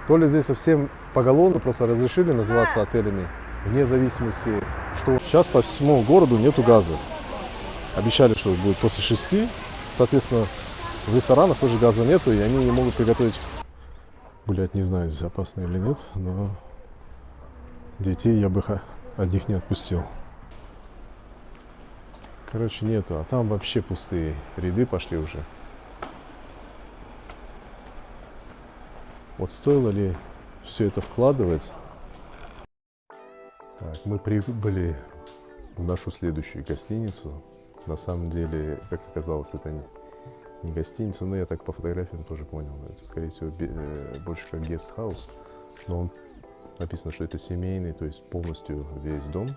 То ли здесь совсем поголовно просто разрешили называться отелями, вне зависимости, что сейчас по всему городу нету газа. Обещали, что будет после 6, соответственно, в ресторанах тоже газа нету, и они не могут приготовить. Гулять не знаю, здесь опасно или нет, но детей я бы одних не отпустил. Короче, нету, а там вообще пустые ряды пошли уже. Вот стоило ли все это вкладывать? Так, мы прибыли в нашу следующую гостиницу. На самом деле, как оказалось, это не гостиница, но я так по фотографиям тоже понял. Это, скорее всего, больше как гестхаус. Но он написано, что это семейный, то есть полностью весь дом.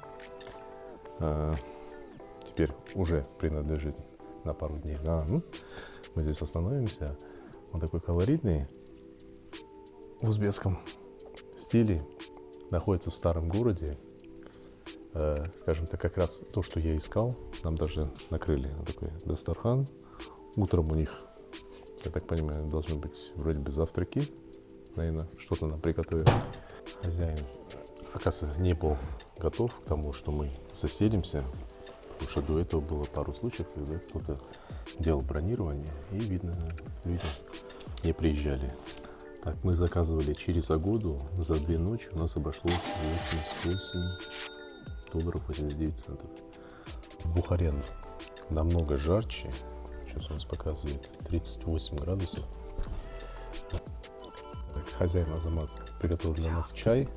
Теперь уже принадлежит на пару дней. Мы здесь остановимся. Он такой колоритный, в узбекском стиле, находится в старом городе. Скажем так, как раз то, что я искал. Нам даже накрыли такой дастархан. Утром у них, я так понимаю, должны быть вроде бы завтраки. Наверное, что-то нам приготовил. Хозяин, оказывается, не был готов к тому, что мы заселимся. Потому что до этого было пару случаев, когда кто-то делал бронирование, и, видно, люди не приезжали. Так, мы заказывали через Агоду, за 2 ночи у нас обошлось $88.89. В Бухаре намного жарче, сейчас у нас показывает 38 градусов. Так, хозяин Азамат приготовил для нас чай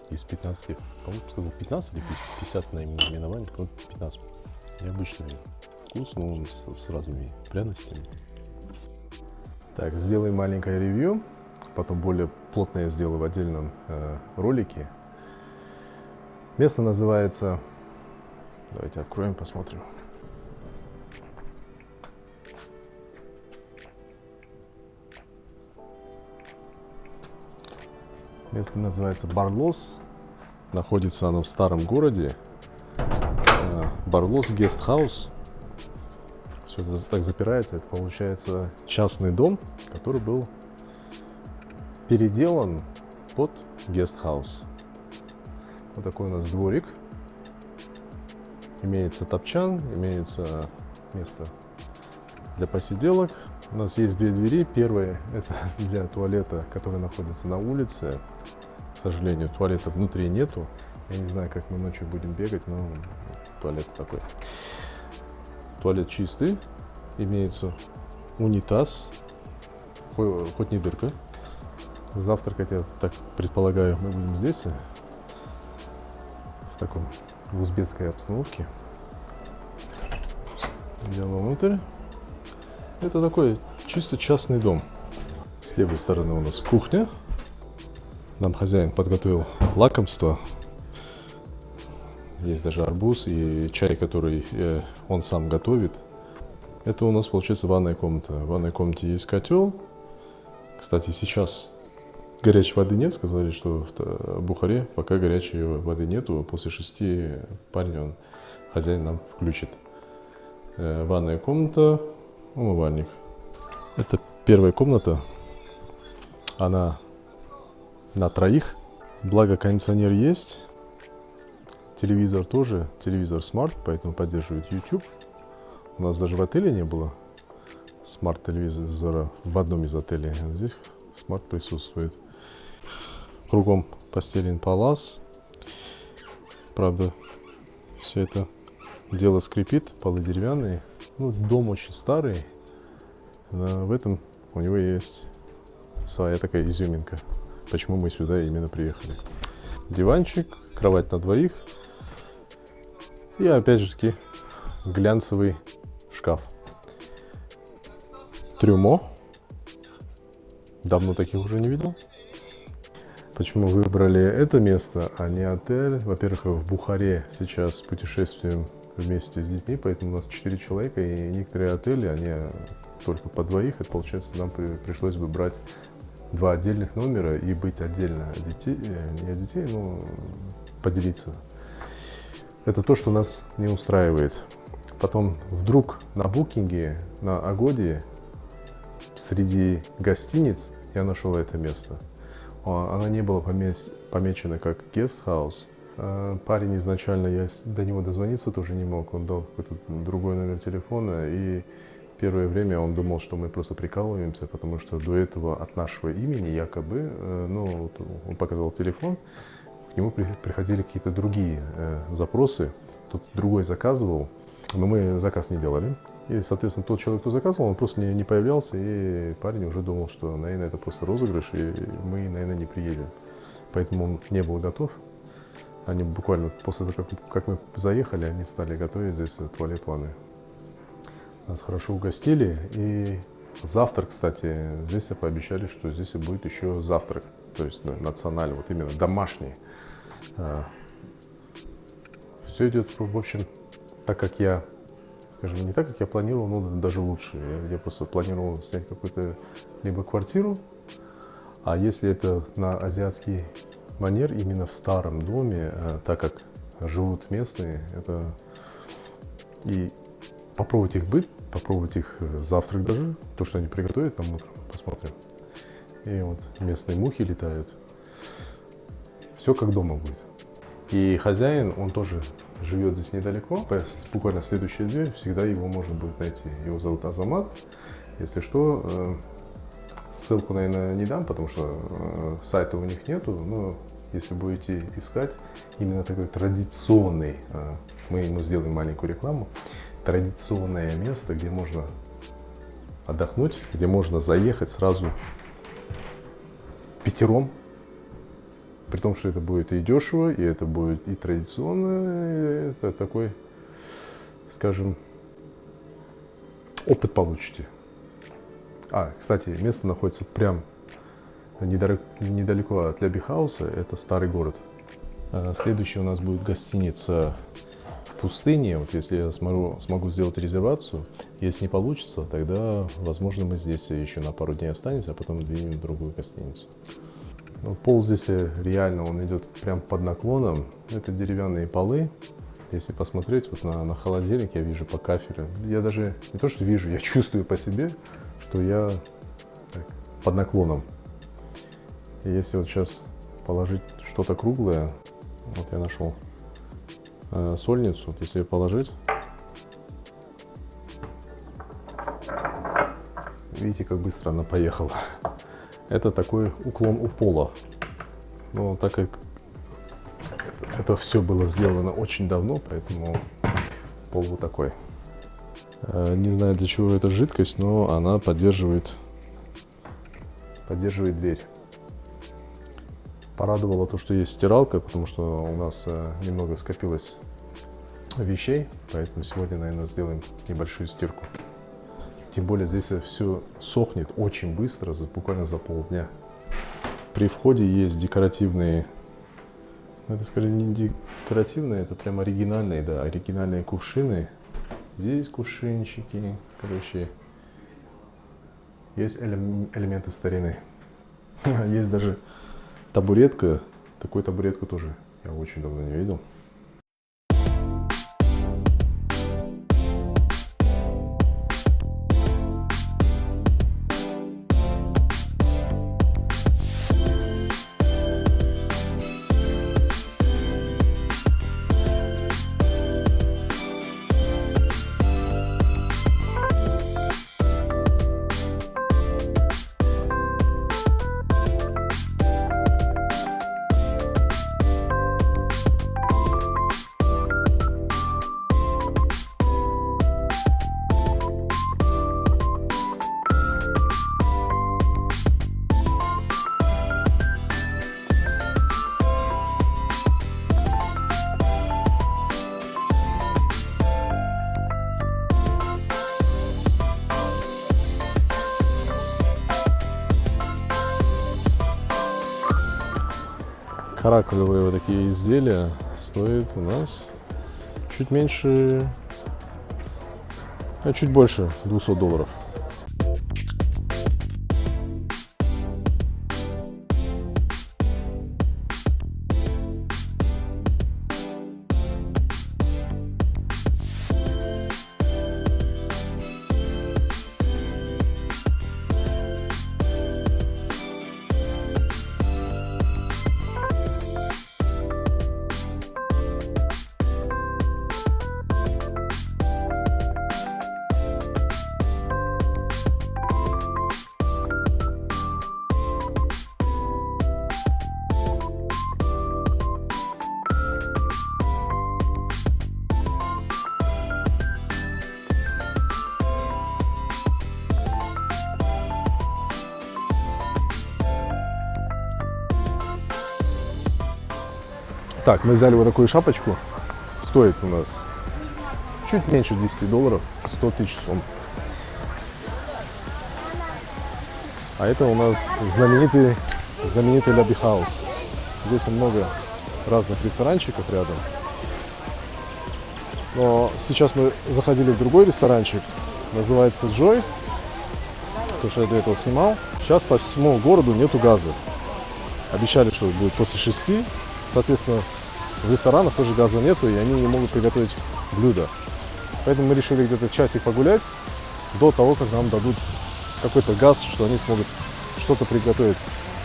из 15, по-моему, сказал 15 или 50 наименований, по-моему, 15. Необычный вкус, но он с разными пряностями. Так, сделаем маленькое ревью, потом более плотное я сделаю в отдельном ролике. Место называется... Давайте откроем, посмотрим. Место называется Барлос. Находится оно в старом городе. Барлос Гестхаус. Все это так запирается. Это получается частный дом, который был переделан под гестхаус. Вот такой у нас дворик. Имеется топчан, имеется место для посиделок. У нас есть 2 двери. Первая — это для туалета, который находится на улице. К сожалению, туалета внутри нету. Я не знаю, как мы ночью будем бегать, но туалет такой. Туалет чистый. Имеется унитаз. Хоть не дырка. Завтракать, я так предполагаю, мы будем здесь. В таком, в узбекской обстановке. Идем внутрь. Это такой чисто частный дом. С левой стороны у нас кухня. Нам хозяин подготовил лакомство. Есть даже арбуз и чай, который он сам готовит. Это у нас получается ванная комната. В ванной комнате есть котел. Кстати, сейчас горячей воды нет. Сказали, что в Бухаре пока горячей воды нету. После 6 парень, хозяин нам включит. Ванная комната, умывальник. Это первая комната. Она на 3. Благо кондиционер есть. Телевизор тоже. Телевизор смарт, поэтому поддерживает YouTube. У нас даже в отеле не было смарт-телевизора в одном из отелей. Здесь смарт присутствует. Кругом постелен палас. Правда, все это дело скрипит, полы деревянные. Дом очень старый. Но в этом у него есть своя такая изюминка. Почему мы сюда именно приехали. Диванчик, кровать на 2. И опять же таки глянцевый шкаф. Трюмо. Давно таких уже не видел. Почему выбрали это место, а не отель? Во-первых, в Бухаре сейчас путешествуем вместе с детьми, поэтому у нас 4 человека, и некоторые отели, они только по 2. Это получается, нам пришлось бы брать 2 отдельных номера и быть отдельно детей, не от детей, но поделиться. Это то, что нас не устраивает. Потом вдруг на букинге, на Агоде, среди гостиниц я нашел это место. Она не была помечена как guest-house. Парень изначально, я до него дозвониться тоже не мог, он дал какой-то другой номер телефона, и первое время он думал, что мы просто прикалываемся, потому что до этого от нашего имени якобы, ну, он показал телефон, к нему приходили какие-то другие запросы, тут другой заказывал, но мы заказ не делали. И, соответственно, тот человек, кто заказывал, он просто не появлялся, и парень уже думал, что, наверное, это просто розыгрыш, и мы, наверное, не приедем. Поэтому он не был готов. Они буквально после того, как мы заехали, они стали готовить здесь туалет, ванную. Нас хорошо угостили, и завтрак, кстати, здесь пообещали, что здесь будет еще завтрак, то есть национальный, вот именно домашний. Все идет, в общем, так как я, скажем, не так, как я планировал, но даже лучше. Я просто планировал снять какую-то либо квартиру, а если это на азиатский манер, именно в старом доме, так как живут местные, это и попробовать их быт, попробовать их завтрак даже, то, что они приготовят нам утром, посмотрим. И вот местные мухи летают. Все как дома будет. И хозяин, он тоже живет здесь недалеко, буквально следующая дверь, всегда его можно будет найти. Его зовут Азамат. Если что, ссылку, наверное, не дам, потому что сайта у них нету, но если будете искать именно такой традиционный, мы ему сделаем маленькую рекламу, традиционное место, где можно отдохнуть, где можно заехать сразу пятером, при том, что это будет и дешево, и это будет и традиционно, и это такой, скажем, опыт получите. Кстати, место находится прям недалеко от Леби Хауса, это старый город. Следующий у нас будет гостиница в пустыне. Вот если я смогу сделать резервацию, если не получится, тогда, возможно, мы здесь еще на пару дней останемся, а потом двинем в другую гостиницу. Но пол здесь реально, он идет прям под наклоном. Это деревянные полы. Если посмотреть вот на холодильник, я вижу по кафелю. Я даже не то, что вижу, я чувствую по себе, что я так, под наклоном. И если вот сейчас положить что-то круглое, вот я нашел сольницу, вот если ее положить, видите, как быстро она поехала. Это такой уклон у пола. Но так как это все было сделано очень давно, поэтому пол вот такой. Не знаю, для чего эта жидкость, но она поддерживает дверь. Порадовало то, что есть стиралка, потому что у нас немного скопилось вещей, поэтому сегодня, наверное, сделаем небольшую стирку. Тем более здесь все сохнет очень быстро, буквально за полдня. При входе есть декоративные, это скорее не декоративные, это прям оригинальные, да, оригинальные кувшины. Здесь кувшинчики, короче, есть элементы старины. Есть даже табуретка, такую табуретку тоже я очень давно не видел. Каракулевые вот такие изделия стоят у нас чуть меньше, чуть больше $200. Так, мы взяли вот такую шапочку. Стоит у нас чуть меньше $10, 100 тысяч сом. А это у нас знаменитый Lobby House. Здесь много разных ресторанчиков рядом. Но сейчас мы заходили в другой ресторанчик, называется Joy, потому что я до этого снимал. Сейчас по всему городу нету газа. Обещали, что будет после 6, соответственно, в ресторанах тоже газа нету, и они не могут приготовить блюда. Поэтому мы решили где-то часик погулять до того, как нам дадут какой-то газ, что они смогут что-то приготовить.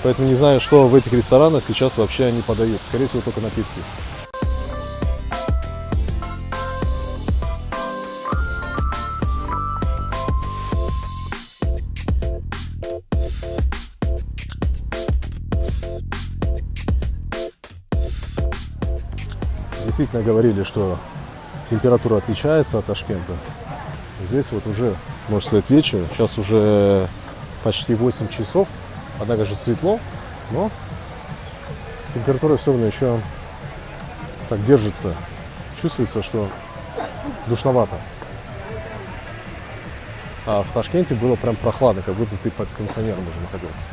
Поэтому не знаю, что в этих ресторанах сейчас вообще они подают. Скорее всего, только напитки. Действительно говорили, что температура отличается от Ташкента. Здесь вот уже, можно сказать, вечер. Сейчас уже почти 8 часов. Однако же светло, но температура все равно еще так держится. Чувствуется, что душновато. А в Ташкенте было прям прохладно, как будто ты под кондиционером уже находился.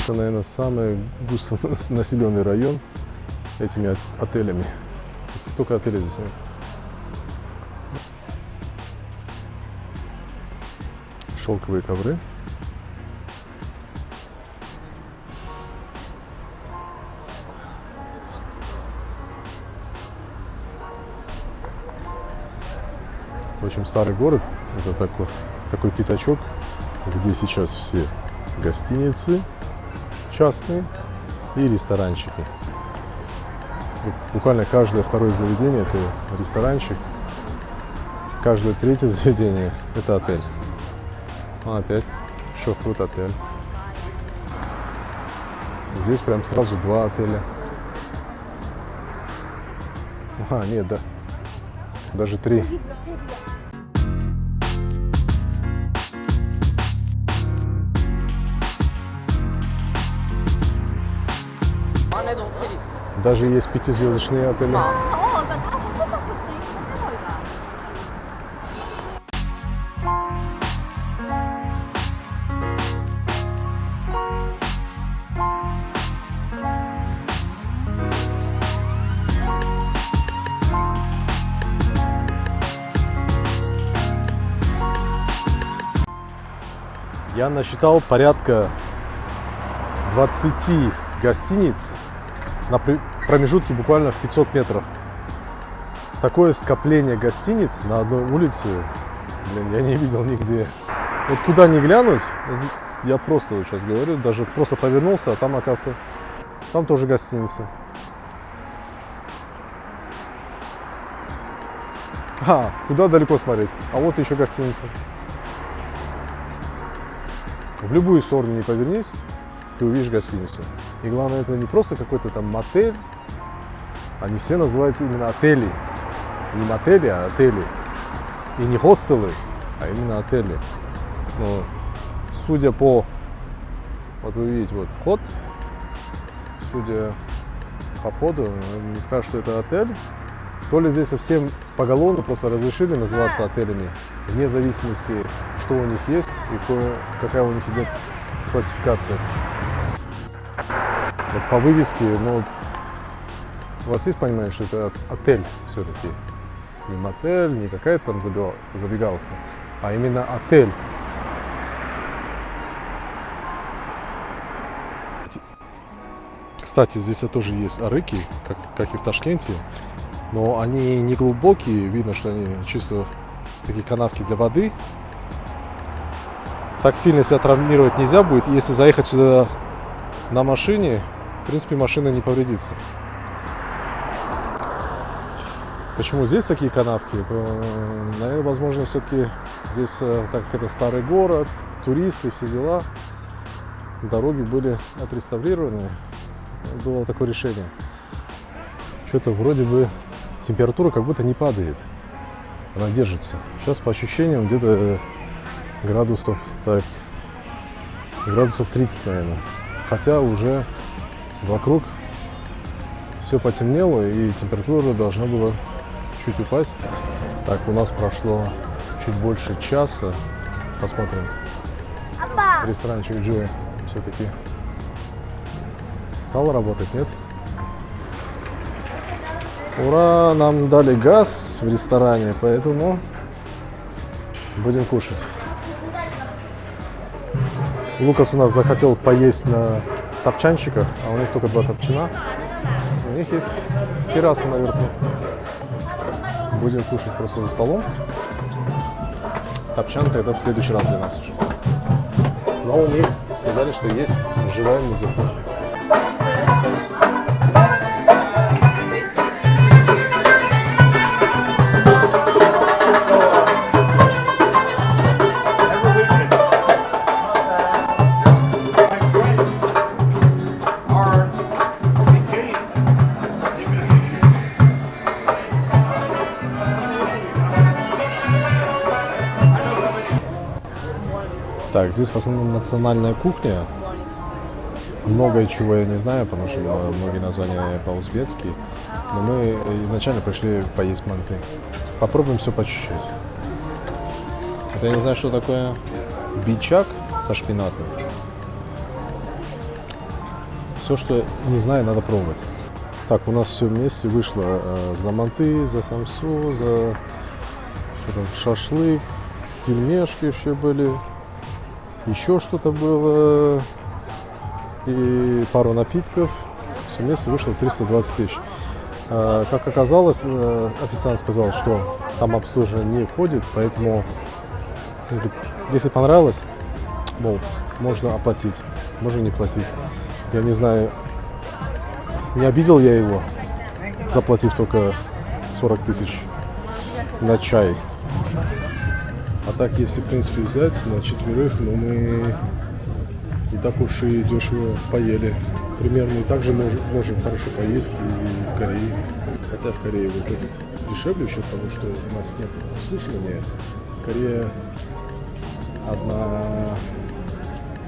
Это, наверное, самый густонаселенный район этими отелями. Только отели здесь нет. Шелковые ковры. Очень старый город. Это такой пятачок, где сейчас все гостиницы частные и ресторанчики. Буквально каждое второе заведение это ресторанчик, каждое третье заведение это отель. А опять Шохрут отель. Здесь прям сразу 2 отеля. Ага, нет, да. Даже 3. Даже есть 5-звездочные отели. Я насчитал порядка 20 гостиниц на промежутке буквально в 500 метров. Такое скопление гостиниц на одной улице, блин, я не видел нигде. Вот куда ни глянуть, я просто вот сейчас говорю, даже просто повернулся, а там, оказывается, там тоже гостиница. А, куда далеко смотреть? А вот еще гостиница. В любую сторону не повернись, ты увидишь гостиницу. И главное, это не просто какой-то там мотель, они все называются именно отели. Не мотели, а отели. И не хостелы, а именно отели. Но, судя по, вот вы видите, вот вход, судя по входу, не скажу, что это отель. То ли здесь совсем поголовно просто разрешили называться отелями, вне зависимости, что у них есть и какая у них идет классификация. Вот по вывеске, ну, у вас есть понимание, что это отель все-таки? Не мотель, не какая-то там забегаловка, а именно отель. Кстати, здесь тоже есть арыки, как и в Ташкенте, но они не глубокие, видно, что они чисто такие канавки для воды. Так сильно себя травмировать нельзя будет, если заехать сюда на машине, в принципе, машина не повредится. Почему здесь такие канавки? То, наверное, возможно, все-таки здесь, так как это старый город, туристы, все дела, дороги были отреставрированы. было такое решение. Что-то вроде бы температура как будто не падает. Она держится. Сейчас по ощущениям где-то градусов 30, наверное. Хотя уже вокруг все потемнело и температура должна была чуть упасть. Так, у нас прошло чуть больше часа. Посмотрим. Ресторанчик Джоя все-таки стал работать, нет? Ура! Нам дали газ в ресторане, поэтому будем кушать. Лукас у нас захотел поесть на топчанчиках, а у них только 2 топчана. У них есть терраса наверху. Будем кушать просто за столом. Топчан тогда в следующий раз для нас уже. Но у них сказали, что есть живая музыка. Так, здесь в основном национальная кухня. Многое чего я не знаю, потому что многие названия по-узбекски. Но мы изначально пришли поесть манты. Попробуем все по чуть-чуть. Это я не знаю, что такое бичак со шпинатом. Все, что не знаю, надо пробовать. Так, у нас все вместе вышло за манты, за самсу, за шашлык, пельмешки еще были. Еще что-то было, и пару напитков. Все вместе вышло 320 тысяч. Как оказалось, официант сказал, что там обслуживание не входит, поэтому, если понравилось, мол, можно оплатить, можно не платить. Я не знаю, не обидел я его, заплатив только 40 тысяч на чай. А так, если, в принципе, взять на 4, ну, мы не так уж и дешево поели. Примерно и так же можем хорошо поесть и в Корее. Хотя в Корее выходит дешевле еще, потому что у нас нет обслуживания. Корея одна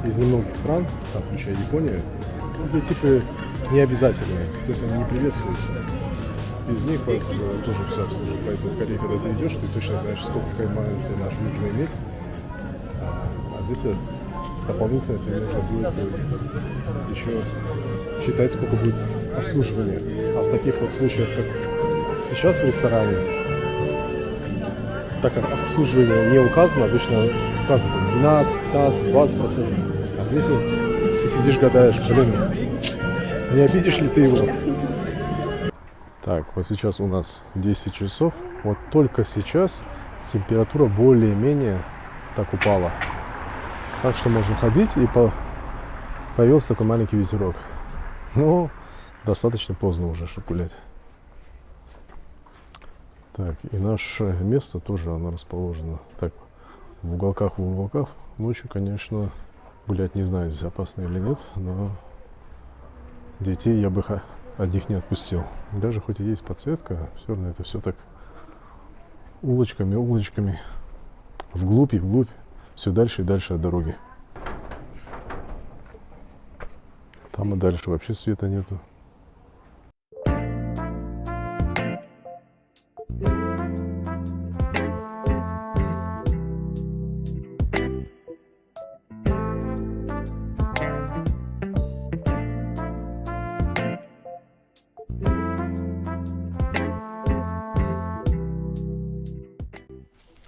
из немногих стран, включая Японию, где типы не обязательные, то есть они не приветствуются. Из них вас тоже все обслуживают, поэтому в Корее, когда ты идешь, ты точно знаешь, сколько каймана тебе нужно иметь. А здесь дополнительно тебе нужно будет еще считать, сколько будет обслуживания. А в таких вот случаях, как сейчас в ресторане, так как обслуживание не указано, обычно указано 12, 15, 20%. А здесь ты сидишь, гадаешь, блин, не обидишь ли ты его? Так, вот сейчас у нас 10 часов. Вот только сейчас температура более-менее так упала. Так что можно ходить, и появился такой маленький ветерок. Но достаточно поздно уже, чтобы гулять. Так, и наше место тоже оно расположено так в уголках. Ночью, конечно, гулять не знаю, здесь опасно или нет, но детей я бы одних не отпустил. Даже хоть и есть подсветка, все равно это все так улочками, вглубь и вглубь, все дальше и дальше от дороги. Там и дальше вообще света нету.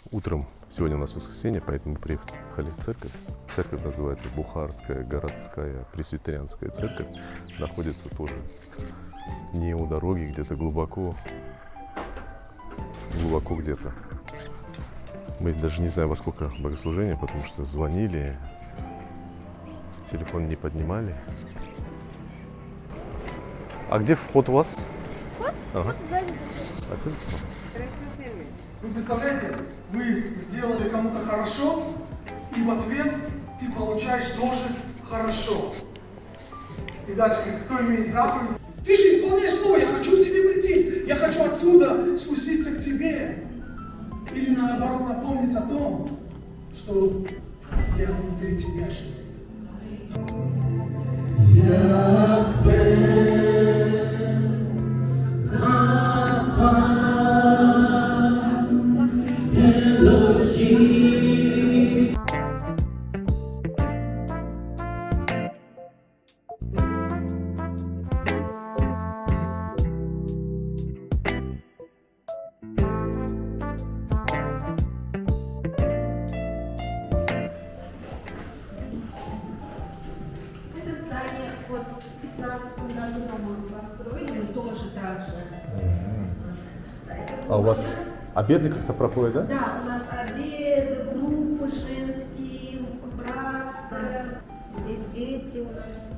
Утром, сегодня у нас воскресенье, поэтому мы приехали в церковь. Церковь называется Бухарская городская пресвитерианская церковь. Находится тоже не у дороги, где-то глубоко где-то. Мы даже не знаем, во сколько богослужения, потому что звонили, телефон не поднимали. А где вход у вас? Вход? Ага. Вот сзади. Отсюда? Вы представляете, вы сделали кому-то хорошо, и в ответ ты получаешь тоже хорошо. И дальше говорит, кто имеет заповедь? Ты же исполняешь слово, я хочу к тебе прийти. Я хочу оттуда спуститься к тебе. Или наоборот напомнить о том, что я внутри тебя живу. Это здание вот в 15 году, по-моему, построили, тоже так же. А у вас обеды как-то проходят, да? Да, у нас обеды, группы женские, братство, здесь дети у нас.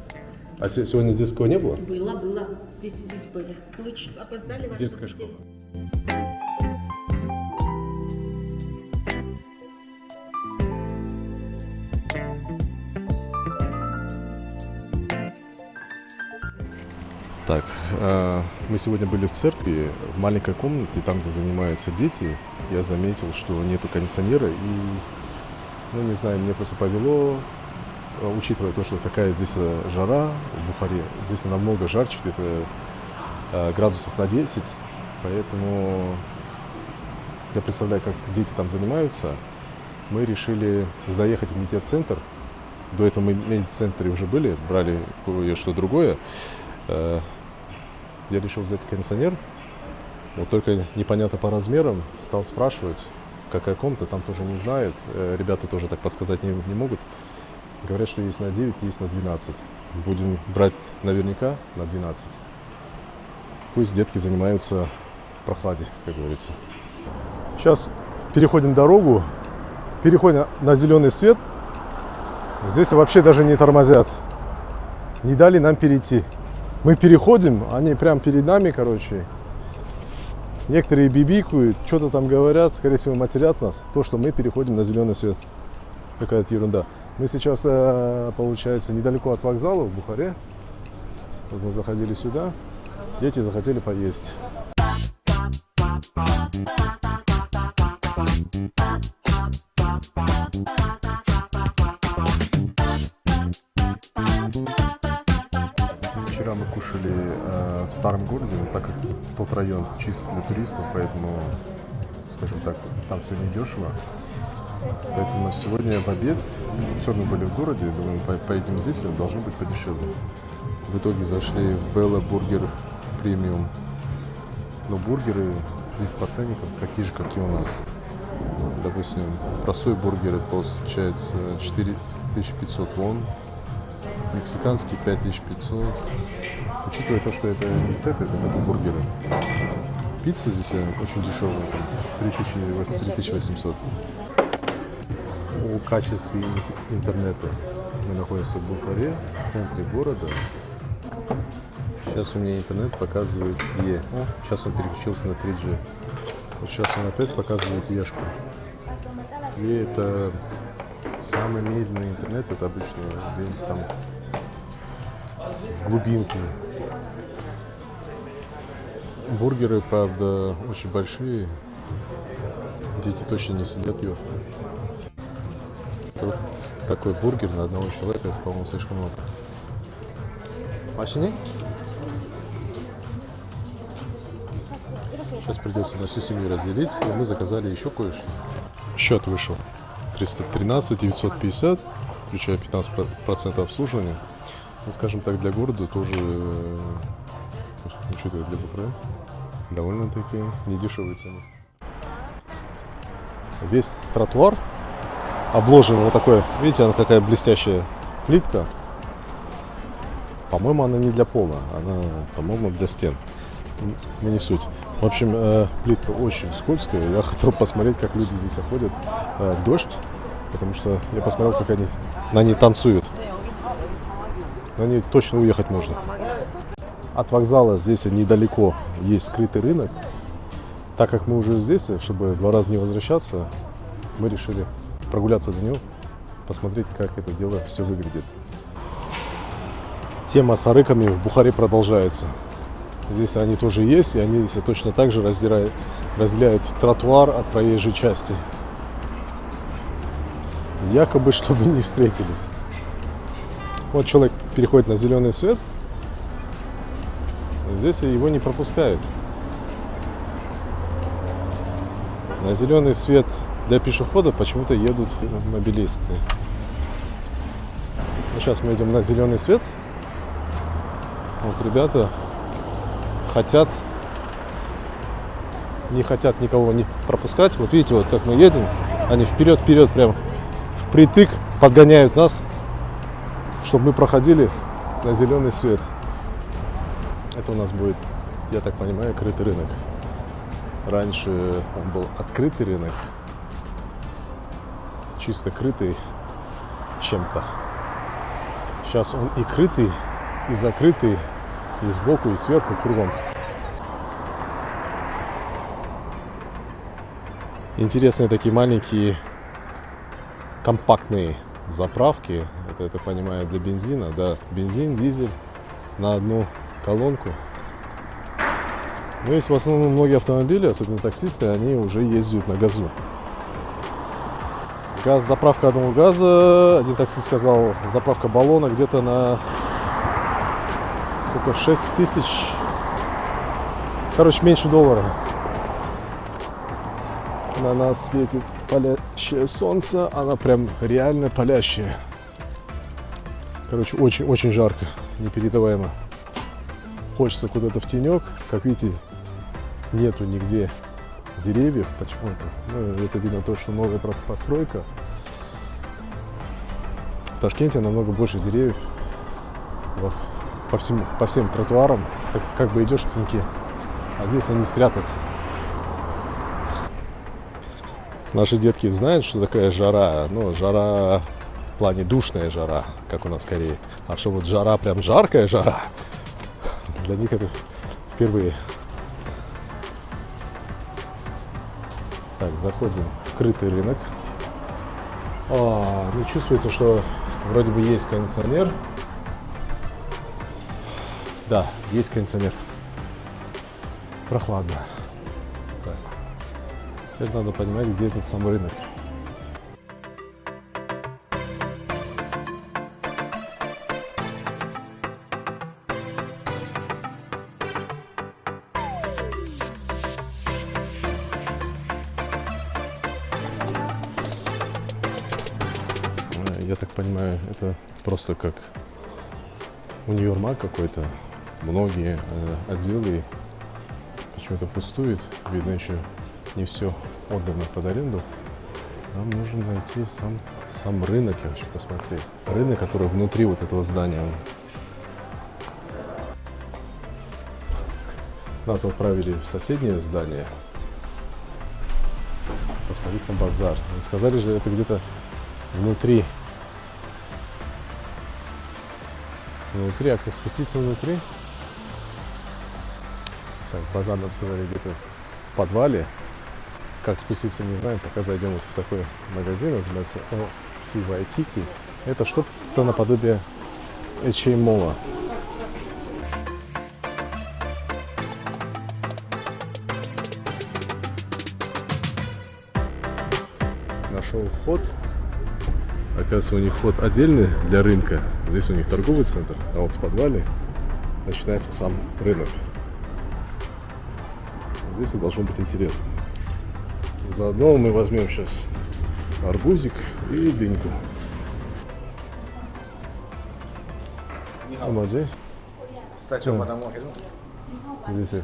А сегодня детского не было? Было. Дети здесь были. Вы чуть опоздали, ваши Детская школа. Так, мы сегодня были в церкви, в маленькой комнате, там, где занимаются дети. Я заметил, что нету кондиционера, и, ну, не знаю, мне просто повело, учитывая то, что какая здесь жара в Бухаре, здесь намного жарче, где-то градусов на 10, поэтому я представляю, как дети там занимаются. Мы решили заехать в медиацентр. До этого мы в медиацентре уже были, брали кое-что другое. Я решил взять кондиционер, вот только непонятно по размерам, стал спрашивать, какая комната, там тоже не знают, ребята тоже так подсказать не могут. Говорят, что есть на 9, есть на 12. Будем брать наверняка на 12. Пусть детки занимаются в прохладе, как говорится. Сейчас переходим дорогу, переходим на зеленый свет. Здесь вообще даже не тормозят, не дали нам перейти. Мы переходим, они прямо перед нами, короче. Некоторые бибикают, что-то там говорят, скорее всего, матерят нас. То, что мы переходим на зеленый свет. Какая-то ерунда. Мы сейчас, получается, недалеко от вокзала в Бухаре. Вот мы заходили сюда. Дети захотели поесть. Вчера мы кушали в старом городе, так как тот район чисто для туристов, поэтому, скажем так, там все недешево. Поэтому сегодня в обед, все равно были в городе, думаю, поедем здесь, должно быть подешевле. В итоге зашли в Белла Бургер премиум. Но бургеры здесь по ценникам такие же, как и у нас. Допустим, простой бургер получается 4500 вон. Мексиканский 5500. Учитывая то, что это не сет, это только бургеры. Пицца здесь очень дешевая, 3800. О качестве интернета. Мы находимся в Бухаре, в центре города. Сейчас у меня интернет показывает Е. Сейчас он переключился на 3G. Вот сейчас он опять показывает Ешку. Е это самый медленный интернет, это обычно где-нибудь там в глубинке. Бургеры, правда, очень большие. Дети точно не сидят ее. Тут такой бургер на одного человека, это, по-моему, слишком много. Машины? Сейчас придется на всю семью разделить, и мы заказали еще кое-что. Счет вышел 313 950, включая 15% обслуживания. Ну, скажем так, для города тоже, учитывая для Бухары, довольно-таки недешевые цены. Весь тротуар обложен вот такой, видите, она какая блестящая плитка. По-моему, она не для пола, она, по-моему, для стен. Но не суть. В общем, плитка очень скользкая. Я хотел посмотреть, как люди здесь ходят в дождь, потому что я посмотрел, как они на ней танцуют. На ней точно уехать можно. От вокзала здесь недалеко есть скрытый рынок. Так как мы уже здесь, чтобы 2 раза не возвращаться, мы решили прогуляться до него, посмотреть, как это дело все выглядит. Тема с арыками в Бухаре продолжается. Здесь они тоже есть, и они здесь точно так же разделяют тротуар от проезжей части. Якобы, чтобы не встретились. Вот человек переходит на зеленый свет, здесь его не пропускают. На зеленый свет для пешехода почему-то едут мобилисты. Ну, сейчас мы идем на зеленый свет. Вот ребята не хотят никого не пропускать. Вот видите, вот как мы едем, они вперед прям впритык подгоняют нас, чтобы мы проходили на зеленый свет. Это у нас будет, я так понимаю, крытый рынок. Раньше он был открытый рынок, чисто крытый чем-то. Сейчас он и крытый, и закрытый, и сбоку, и сверху, кругом. Интересные такие маленькие компактные заправки. Это, я так понимаю, для бензина. Да, бензин, дизель на одну колонку. Но есть в основном многие автомобили, особенно таксисты, они уже ездят на газу. Газ, заправка одного газа, один таксист сказал, заправка баллона где-то на сколько, 6 тысяч, короче, меньше $1. На нас светит палящее солнце, она прям реально палящая. Короче, очень жарко, непередаваемо. Хочется куда-то в тенек, как видите, нету нигде деревьев почему-то. Ну, это видно то, что новая постройка. В Ташкенте намного больше деревьев по всем тротуарам. Так как бы идешь в теньке, а здесь они спрятаться. Наши детки знают, что такая жара. Ну, жара в плане душная жара, как у нас в Корее. А что вот жара, прям жаркая жара, для них это впервые. Так, заходим в крытый рынок. Ну, чувствуется, что вроде бы есть кондиционер. Да, есть кондиционер. Прохладно. Так. Теперь надо понимать, где этот сам рынок. Я так понимаю, это просто как универмаг какой-то. Многие отделы почему-то пустуют. Видно, еще не все отдано под аренду. Нам нужно найти сам рынок, я хочу посмотреть. Рынок, который внутри вот этого здания. Нас отправили в соседнее здание посмотреть на базар. Вы сказали же, это где-то внутри. А как спуститься внутри? Так, базар нам сказали где-то в подвале. Как спуститься, не знаем. Пока зайдем вот в такой магазин, называется OC Waikiki. Это что-то наподобие H&M. Нашел вход. Оказывается, у них вход отдельный для рынка. Здесь у них торговый центр, а вот в подвале начинается сам рынок. Здесь должно быть интересно. Заодно мы возьмем сейчас арбузик и дыньку. Амадей. Здесь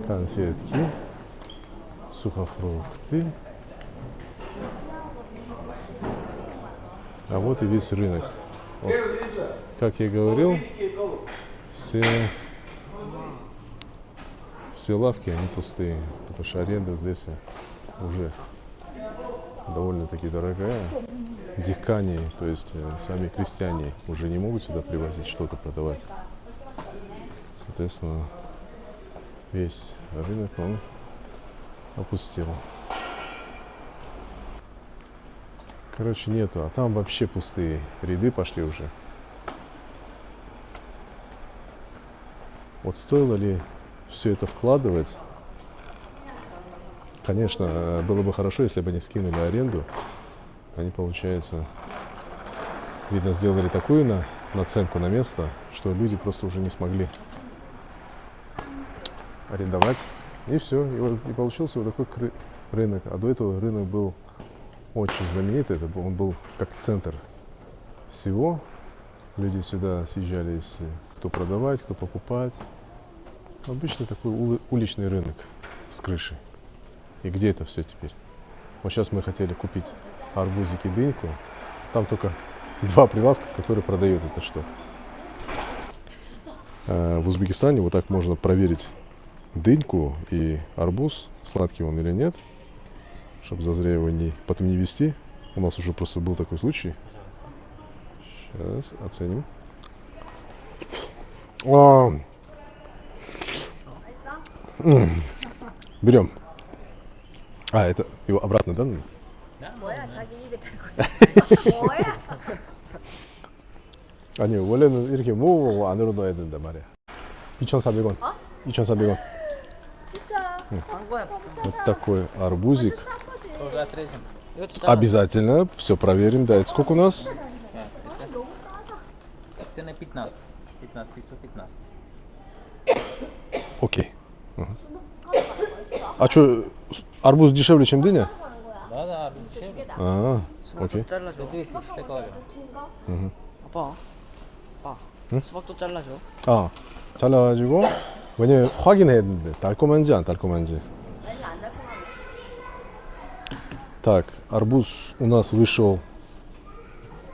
конфетки, сухофрукты. А вот и весь рынок. Вот. Как я и говорил, все лавки, они пустые, потому что аренда здесь уже довольно-таки дорогая. Дихкани, то есть сами крестьяне, уже не могут сюда привозить что-то продавать. Соответственно, весь рынок он опустел. Короче, нету, а там вообще пустые ряды пошли уже. Вот стоило ли все это вкладывать? Конечно, было бы хорошо, если бы они скинули аренду. Они, получается, видно, сделали такую наценку на место, что люди просто уже не смогли арендовать. И все. И получился вот такой рынок. А до этого рынок был очень знаменитый. Он был как центр всего. Люди сюда съезжались, кто продавать, кто покупать. Обычный такой уличный рынок с крышей. И где это все теперь? Вот сейчас мы хотели купить арбузики, дыньку. Там только 2 прилавка, которые продают это что-то. В Узбекистане вот так можно проверить дыньку и арбуз, сладкий он или нет, чтобы зазря его потом не везти. У нас уже просто был такой случай. Сейчас оценим. Берем. Это его обратно, да? 뭐야, 자기 입에 들고. 뭐야? 아니, 원래는 이렇게 모으고 안으로 넣어야 된단 말이야. 2,400원. 2,400원. 진짜. Вот такой арбузик. Тоже отрежем. 이것도 잘라. Обязательно все проверим. Да, это сколько у нас? Это на 15. 15, 515. Окей. А что, арбуз дешевле, чем дыня? Да, дешевле. А, окей. 잘라줘. 200 시대가죠. 아빠, 수박도 잘라줘. 아, 잘라가지고 왜냐면 확인해야 되는데 달콤한지 안 달콤한지. Так, арбуз у нас вышел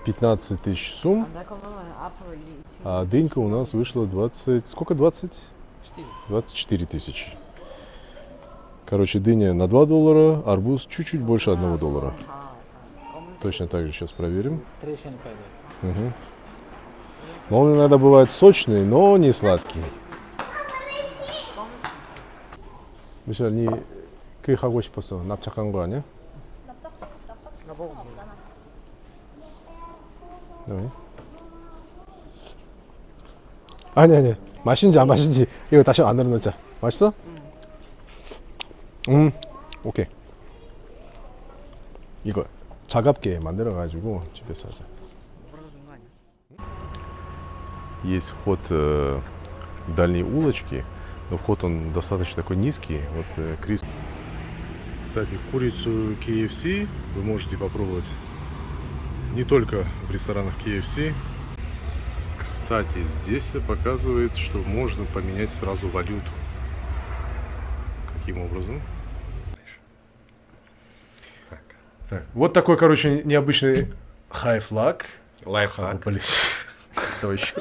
15 тысяч сум, 앞으로 이 а дынька у нас вышла 20... Сколько? 20? 24 тысячи. Короче, дыня на $2, арбуз чуть-чуть больше $1. Точно так же сейчас проверим. трещинка идет. Угу. Но он иногда бывает сочный, но не сладкий. 미셸, 니 그게 가고 싶었어. 납작한 거 아니야? 네. 아니. 맛있는지 안 맛있는지 이거 다시 안으로 넣자. 맛있어? 오케이. 이거 차갑게 만들어가지고 집에서 하자. Есть вход в дальние улочки, но вход он достаточно такой низкий. Вот Крис. Кстати, курицу KFC вы можете попробовать не только в ресторанах KFC. Кстати, здесь показывает, что можно поменять сразу валюту. Каким образом? Так. Вот такой, короче, необычный хайфлаг. Лайфхак. Давай еще.